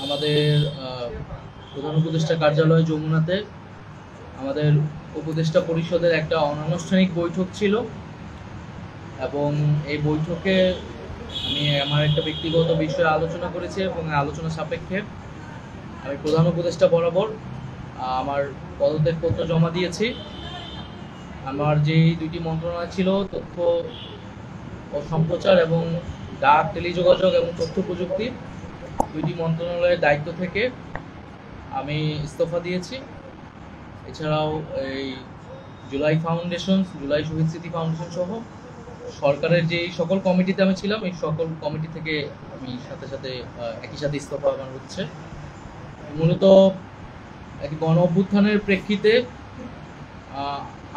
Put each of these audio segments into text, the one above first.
আমাদের প্রধান উপদেষ্টা কার্যালয় যমুনাতে আমাদের উপদেষ্টা পরিষদের একটা অনানুষ্ঠানিক বৈঠক ছিল এবং এই বৈঠকে আমি আমার একটা ব্যক্তিগত বিষয়ে আলোচনা করেছি এবং আলোচনা সাপেক্ষে আমি প্রধান উপদেষ্টা বরাবর আমার পদত্যাগপত্র জমা দিয়েছি। আমার যেই দুইটি মন্ত্রণালয় ছিল, তথ্য ও সম্প্রচার এবং ডাক, টেলিযোগাযোগ এবং তথ্য প্রযুক্তি, দুইটি মন্ত্রণালয়ের দায়িত্ব থেকে আমি ইস্তফা দিয়েছি। এছাড়াও এই জুলাই ফাউন্ডেশন, জুলাই শহীদ স্মৃতি ফাউন্ডেশন সহ সরকারের যে সকল কমিটিতে আমি ছিলাম, এই সকল কমিটি থেকে আমি সাথে একই সাথে ইস্তফা আমার হচ্ছে। মূলত একটি গণ অভ্যুত্থানের প্রেক্ষিতে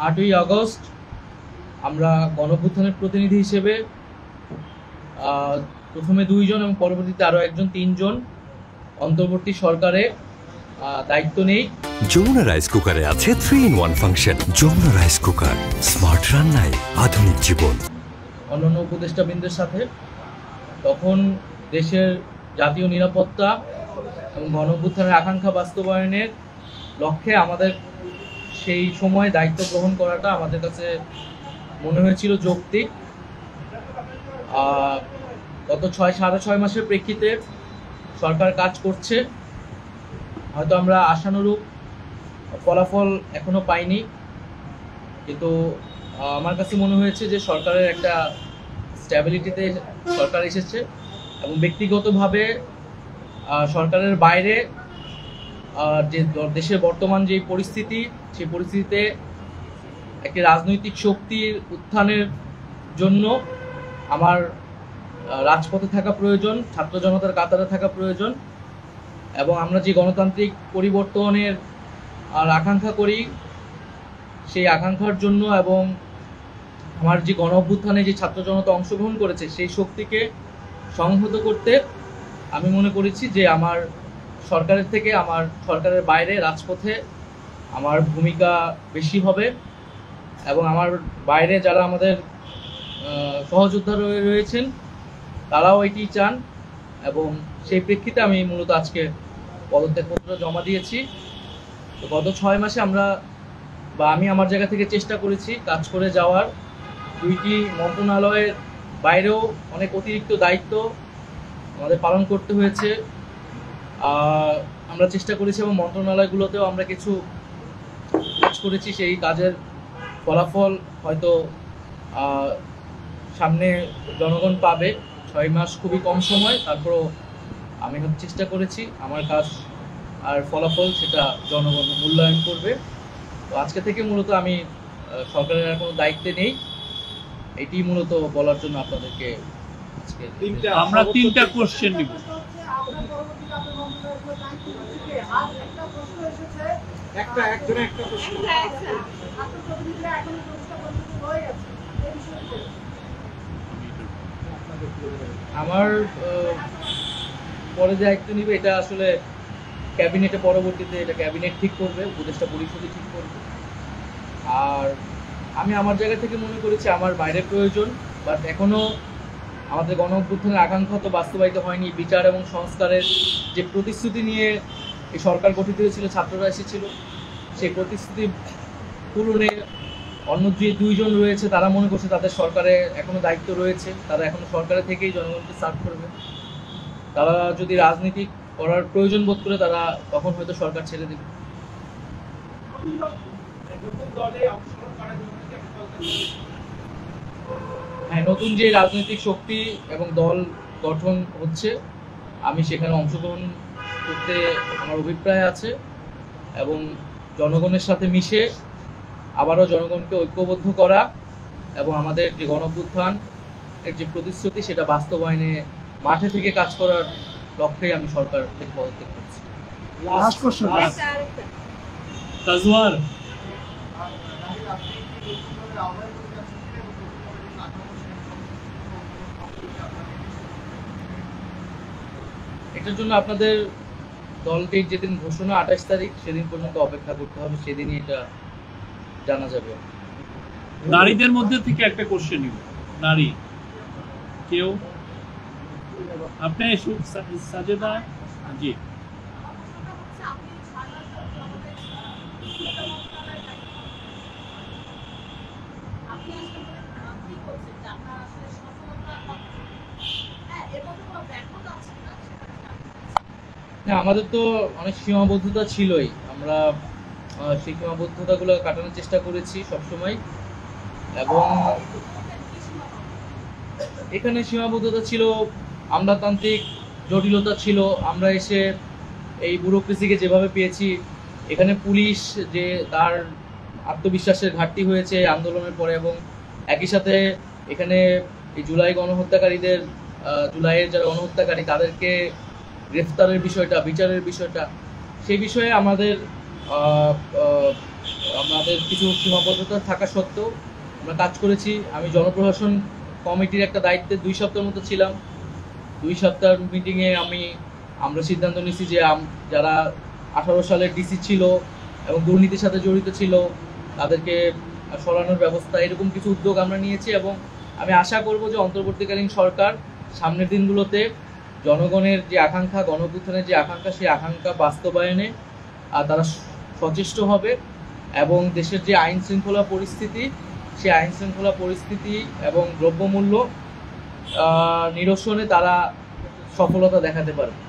8ই আগস্ট আমরা গণ অভ্যুত্থানের প্রতিনিধি হিসেবে প্রথমে 2 জন এবং পরবর্তীতে আরও একজন 3 জন অন্তর্বর্তী সরকারে দায়িত্ব নেই। যমুনা রাইস কুকারে আছে 3-in-1 function. Jamuna rice cooker, smart রান্নায় আধুনিক জীবন। অন্যান্য উপদেষ্টাবৃন্দের সাথে তখন দেশের জাতীয় নিরাপত্তা এবং গণ অভ্যুত্থানের আকাঙ্ক্ষা বাস্তবায়নের লক্ষ্যে আমাদের সেই সময় দায়িত্ব গ্রহণ করাটা আমাদের কাছে মনে হয়েছিল যৌক্তিক। গত 6.5 মাসের প্রেক্ষিতে সরকার কাজ করছে, হয়তো আমরা আশানুরূপ ফলাফল এখনো পাইনি, কিন্তু আমার কাছে মনে হয়েছে যে সরকারের একটা স্ট্যাবিলিটিতে সরকার এসেছে এবং ব্যক্তিগতভাবে সরকারের বাইরে যে দেশের বর্তমান যে পরিস্থিতি, সেই পরিস্থিতিতে একটি রাজনৈতিক শক্তির উত্থানের জন্য আমার রাজপথে থাকা প্রয়োজন, ছাত্র জনতার কাতারে থাকা প্রয়োজন এবং আমরা যে গণতান্ত্রিক পরিবর্তনের আকাঙ্ক্ষা করি, সেই আকাঙ্ক্ষার জন্য এবং আমার যে গণ অভ্যুত্থানে যে ছাত্র জনতা অংশগ্রহণ করেছে সেই শক্তিকে সংহত করতে আমি মনে করেছি যে আমার সরকারের থেকে আমার সরকারের বাইরে রাজপথে আমার ভূমিকা বেশি হবে এবং আমার বাইরে যারা আমাদের সহযোদ্ধা রয়েছেন তারাও এটি চান এবং সেই প্রেক্ষিতে আমি মূলত আজকে পদত্যাগপত্র জমা দিয়েছি। তো গত 6 মাসে আমি আমার জায়গা থেকে চেষ্টা করেছি কাজ করে যাওয়ার। 2টি মন্ত্রণালয়ের বাইরেও অনেক অতিরিক্ত দায়িত্ব আমাদের পালন করতে হয়েছে। আমরা চেষ্টা করেছি এবং মন্ত্রণালয়গুলোতেও আমরা কিছু কাজ করেছি। সেই কাজের ফলাফল হয়তো সামনে জনগণ পাবে। 6 মাস খুবই কম সময়, তারপরও আমি চেষ্টা করেছি আমার কাজ আর ফলাফল সেটা জনগণ মূল্যায়ন করবে। তো আজকে থেকে মূলত আমি সরকারের আর কোনো দায়িত্বে নেই, এটি মূলত বলার জন্য আপনাদেরকে আজকে আমরা 3টা কোশ্চেন নিব। আমার পরে দায়িত্ব নিবে এটা আসলে ক্যাবিনেটে, পরবর্তীতে এটা ক্যাবিনেট ঠিক করবে, উপদেষ্টা পরিষদই ঠিক করবে। আর আমি আমার জায়গা থেকে মনে করেছি আমার বাইরে প্রয়োজন, বাট এখনও আমাদের গণ অভ্যুত্থানের আকাঙ্ক্ষা তো বাস্তবায়িত হয়নি। বিচার এবং সংস্কারের যে প্রতিশ্রুতি নিয়ে এই সরকার গঠিত হয়েছিল, ছাত্ররা এসেছিল, সেই প্রতিশ্রুতি পূরণে অন্য যে 2 জন রয়েছে তারা মনে করছে তাদের সরকারে এখনো দায়িত্ব রয়েছে, তারা এখনো সরকারে থেকেই জনগণকে সার্ভ করবে। তারা যদি রাজনীতি করার প্রয়োজন বোধ করে তারা তখন হয়তো সরকার ছেড়ে দেবে। হ্যাঁ, নতুন যে রাজনৈতিক শক্তি এবং দল গঠন হচ্ছে, আমি সেখানে অংশগ্রহণ করতে আমার অভিপ্রায় আছে এবং জনগণের সাথে মিশে আবারও জনগণকে ঐক্যবদ্ধ করা এবং আমাদের যে গণ অভ্যুত্থান এর যে প্রতিশ্রুতি সেটা বাস্তবায়নে মাঠে থেকে কাজ করার লক্ষ্যেই আমি সরকার থেকে পদত্যাগ করছি। লাস্ট কোশ্চেন তাজওয়ার, এটার জন্য আপনাদের দলটির যেদিন ঘোষণা 28 তারিখ, সেদিন পর্যন্ত অপেক্ষা করতে হবে, সেদিনই এটা জানা যাবে। নারীদের মধ্যে থেকে একটা কোশ্চেন নিব। নারী কেউ, আপনি সাজেদা জি। না, আমাদের তো অনেক সীমাবদ্ধতা ছিলই। আমরা সেই সীমাবদ্ধতাগুলো কাটানোর চেষ্টা করেছি সবসময়। এবং এখানে সীমাবদ্ধতা ছিল, আমলাতান্ত্রিক জটিলতা ছিল। আমরা এসে এই ব্যুরোক্রেসিকে যেভাবে পেয়েছি, এখানে পুলিশ যে তার আত্মবিশ্বাসের ঘাটতি হয়েছে আন্দোলনের পরে, এবং একই সাথে এখানে এই জুলাই গণহত্যাকারীদের, জুলাইয়ের যারা গণহত্যাকারী তাদেরকে গ্রেফতারের বিষয়টা, বিচারের বিষয়টা, সেই বিষয়ে আমাদের কিছু সীমাবদ্ধতা থাকা সত্ত্বেও আমরা কাজ করেছি। আমি জনপ্রশাসন কমিটির একটা দায়িত্বে 2 সপ্তাহের মতো ছিলাম। 2 সপ্তাহের মিটিংয়ে আমরা সিদ্ধান্ত নিয়েছি যে যারা 18 সালের ডিসি ছিল এবং দুর্নীতির সাথে জড়িত ছিল তাদেরকে সরানোর ব্যবস্থা, এরকম কিছু উদ্যোগ আমরা নিয়েছি। এবং আমি আশা করব যে অন্তর্বর্তীকালীন সরকার সামনের দিনগুলোতে জনগণের যে আকাঙ্ক্ষা, গণঅভ্যুত্থানের যে আকাঙ্ক্ষা, সেই আকাঙ্ক্ষা বাস্তবায়নে তারা সচেষ্ট হবে এবং দেশের যে আইন শৃঙ্খলা পরিস্থিতি, সেই আইন শৃঙ্খলা পরিস্থিতি এবং দ্রব্যমূল্য নিরসনে তারা সফলতা দেখাতে পারবে।